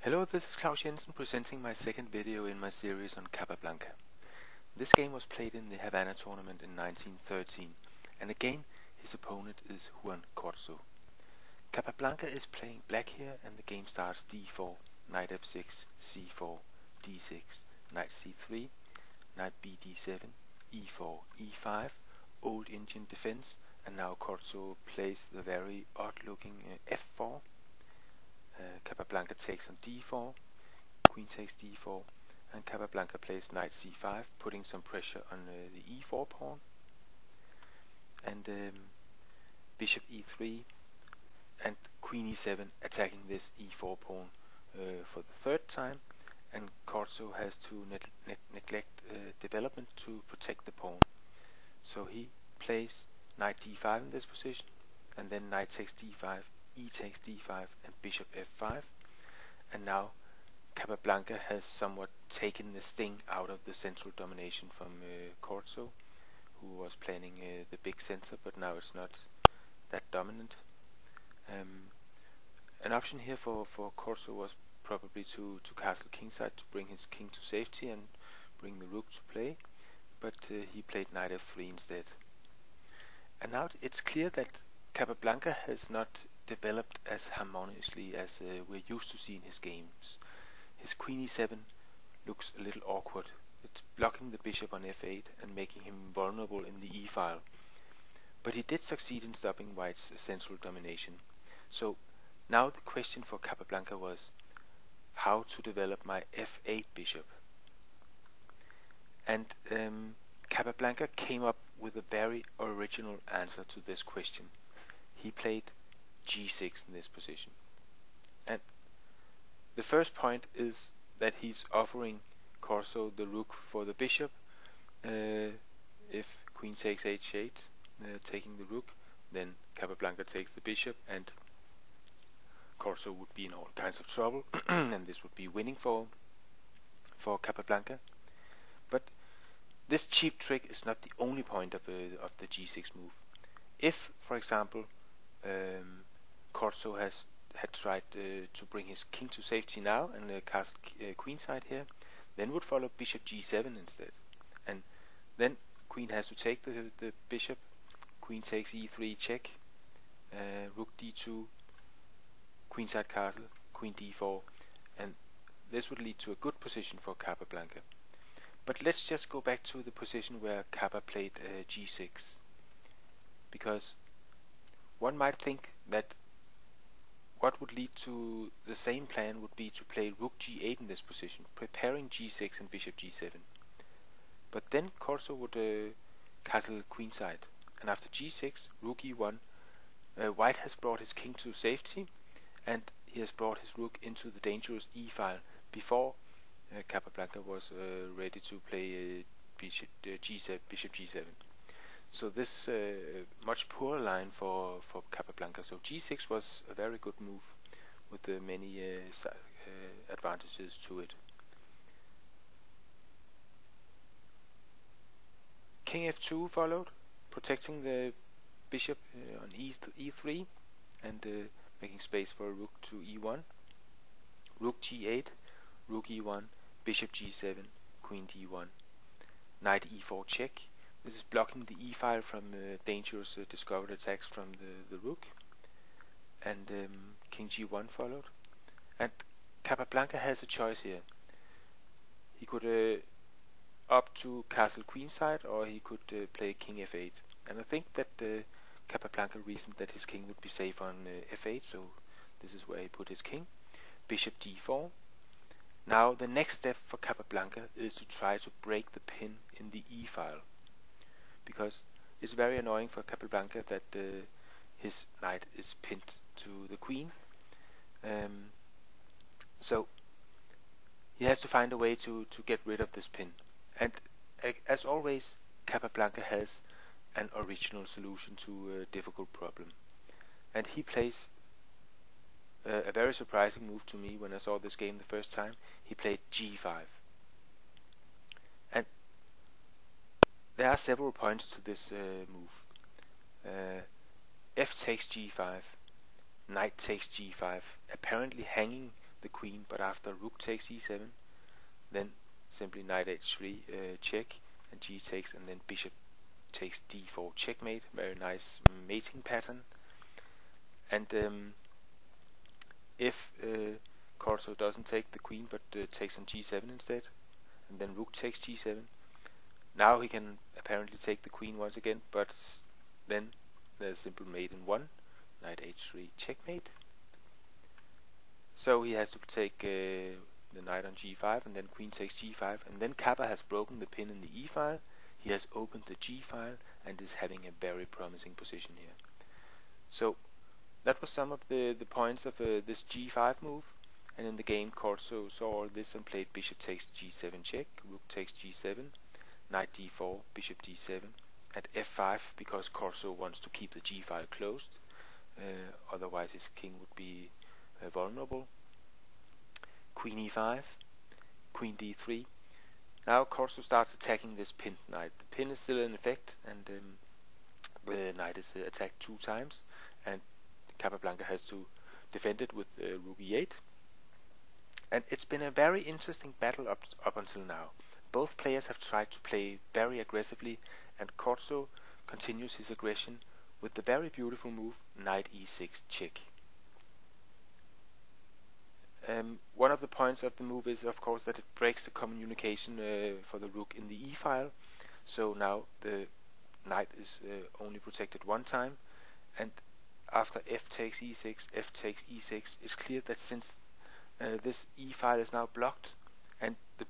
Hello, this is Claus Jensen presenting my second video in my series on Capablanca. This game was played in the Havanna tournament in 1913, and again his opponent is Juan Corzo. Capablanca is playing black here, and the game starts d4, knight f6, c4, d6, knight c3, knight b d7, e4, e5, old Indian defense, and now Corzo plays the very odd-looking f4. Capablanca takes on d4, queen takes d4, and Capablanca plays knight c5, putting some pressure on the e4 pawn, and bishop e3, and queen e7 attacking this e4 pawn for the third time, and Corzo has to neglect development to protect the pawn. So he plays knight d5 in this position, and then knight takes d5, e takes d5, and bishop f5, and now Capablanca has somewhat taken the sting out of the central domination from Corzo, who was planning the big center, but now it's not that dominant. An option here for Corzo was probably to castle kingside to bring his king to safety and bring the rook to play, but he played knight f3 instead. And now it's clear that Capablanca has not developed as harmoniously as we're used to see in his games. His queen e7 looks a little awkward. It's blocking the bishop on f8 and making him vulnerable in the e-file. But he did succeed in stopping white's central domination. So now the question for Capablanca was how to develop my f8 bishop. And Capablanca came up with a very original answer to this question. He played g6 in this position. And the first point is that he's offering Corzo the rook for the bishop. If queen takes h8, taking the rook, then Capablanca takes the bishop, and Corzo would be in all kinds of trouble, and this would be winning for Capablanca. But this cheap trick is not the only point of the g6 move. If, for example, Corzo had tried to bring his king to safety now and castle queenside here, then would follow bishop g7 instead, and then queen has to take the bishop, queen takes e3 check, rook d2, queenside castle, queen d4, and this would lead to a good position for Capablanca. But let's just go back to the position where Capa played g6, because one might think that what would lead to the same plan would be to play rook g8 in this position, preparing g6 and bishop g7. But then Corzo would castle queenside, and after g6, rook e1, white has brought his king to safety, and he has brought his rook into the dangerous e-file before Capablanca was ready to play bishop g7. So this is a much poorer line for Capablanca. So g6 was a very good move with many advantages to it. King f2 followed, protecting the bishop on e3 and making space for a rook to e1. Rook g8, rook e1, bishop g7, queen d1, knight e4 check. This is blocking the e-file from dangerous discovered attacks from the rook, and king g1 followed. And Capablanca has a choice here. He could opt to castle queenside, or he could play king f8. And I think that Capablanca reasoned that his king would be safe on f8, so this is where he put his king. Bishop d4. Now the next step for Capablanca is to try to break the pin in the e-file, because it's very annoying for Capablanca that his knight is pinned to the queen. So he has to find a way to get rid of this pin. And as always, Capablanca has an original solution to a difficult problem. And he plays a very surprising move to me when I saw this game the first time. He played g5. And there are several points to this move. F takes g5, knight takes g5, apparently hanging the queen, but after rook takes e7, then simply knight h3 check, and g takes, and then bishop takes d4 checkmate. Very nice mating pattern. And if Corzo doesn't take the queen but takes on g7 instead, and then rook takes g7, now he can apparently take the queen once again, but then there's simple mate in 1, knight h3 checkmate. So he has to take the knight on g5, and then queen takes g5, and then Kappa has broken the pin in the e file. He has opened the g file and is having a very promising position here. So that was some of the points of this g5 move, and in the game Corzo saw all this and played bishop takes g7 check, rook takes g7, knight d4, bishop d7, at f5 because Corzo wants to keep the g file closed, otherwise his king would be vulnerable. Queen e5, queen d3. Now Corzo starts attacking this pinned knight. The pin is still in effect, and the knight is attacked 2 times, and Capablanca has to defend it with rook e8. And it's been a very interesting battle up until now. Both players have tried to play very aggressively, and Corzo continues his aggression with the very beautiful move knight e6 check. One of the points of the move is, of course, that it breaks the communication for the rook in the e file. So now the knight is only protected 1 time, and after f takes e6, f takes e6, it's clear that since this e file is now blocked and the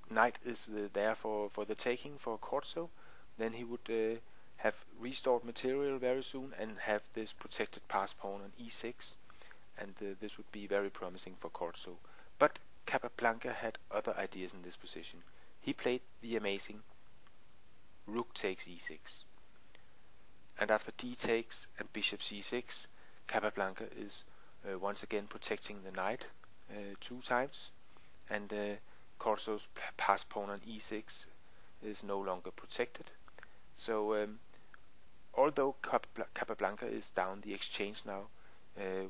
knight is there for the taking for Corzo, then he would have restored material very soon and have this protected pass pawn on e6. And this would be very promising for Corzo. But Capablanca had other ideas in this position. He played the amazing rook takes e6. And after d takes and bishop c6, Capablanca is once again protecting the knight 2 times. And Corzo's pass pawn on e6 is no longer protected. So although Capablanca is down the exchange now,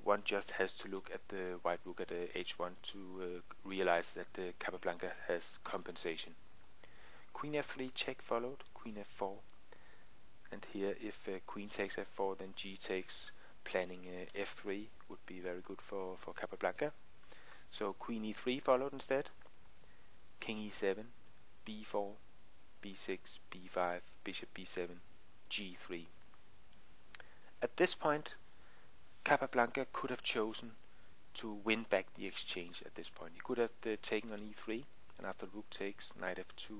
one just has to look at the white rook at h1 to realize that Capablanca has compensation. Queen f3 check followed, queen f4, and here if queen takes f4, then g takes, planning f3 would be very good for Capablanca. So queen e3 followed instead, king e7, b4, b6, b5, bishop b7, g3. At this point, Capablanca could have chosen to win back the exchange at this point. He could have taken on e3, and after rook takes, knight f2,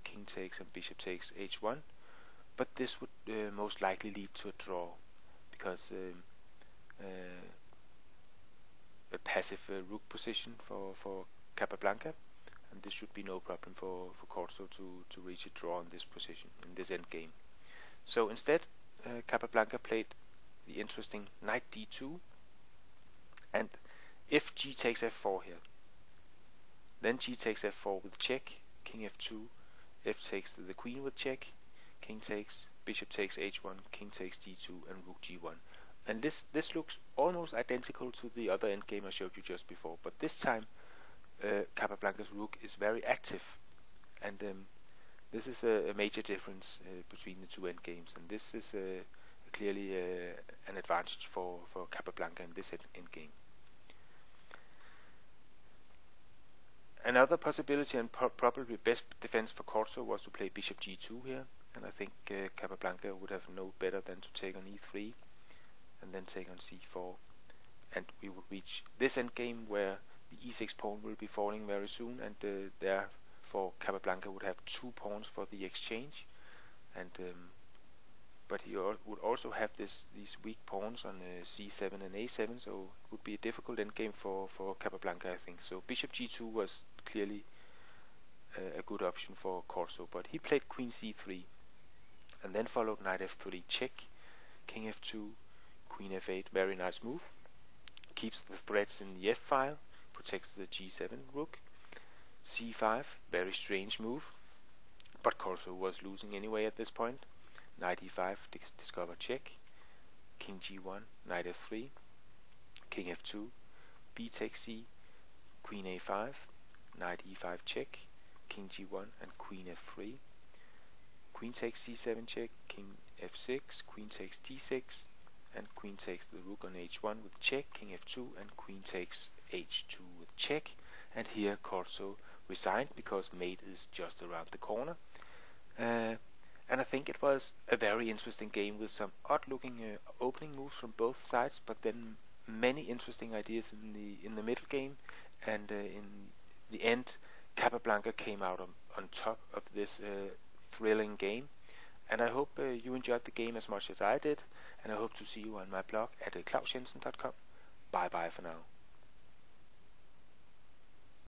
king takes, and bishop takes h1. But this would most likely lead to a draw, because a passive rook position for Capablanca, and this should be no problem for Corzo to reach a draw in this position, in this endgame. So instead, Capablanca played the interesting knight d2, and if g takes f4 here, then g takes f4 with check, king f2, f takes the queen with check, king takes, bishop takes h1, king takes d2, and rook g1. And this looks almost identical to the other endgame I showed you just before, but this time Capablanca's rook is very active, and this is a major difference between the 2 endgames, and this is clearly an advantage for Capablanca in this endgame. Another possibility, and probably best defense for Corzo, was to play bishop g2 here, and I think Capablanca would have known better than to take on e3 and then take on c4, and we would reach this endgame where the e6 pawn will be falling very soon, and therefore Capablanca would have 2 pawns for the exchange, and but he would also have these weak pawns on c7 and a7, so it would be a difficult endgame for Capablanca, I think. So bishop g2 was clearly a good option for Corzo, but he played queen c3, and then followed knight f3 check, king f2, queen f8, very nice move, keeps the threats in the f file, protects the g7 rook, c5, very strange move, but Corzo was losing anyway at this point. Knight e5, discover check, king g1, knight f3, king f2, b takes c, queen a5, knight e5 check, king g1 and queen f3, queen takes c7 check, king f6, queen takes d6, and queen takes the rook on h1 with check, king f2, and queen takes h2 with check. And here Corzo resigned because mate is just around the corner. And I think it was a very interesting game with some odd-looking opening moves from both sides, but then many interesting ideas in the middle game, and in the end, Capablanca came out on top of this thrilling game. And I hope you enjoyed the game as much as I did, and I hope to see you on my blog at clausjensen.com. Bye bye for now.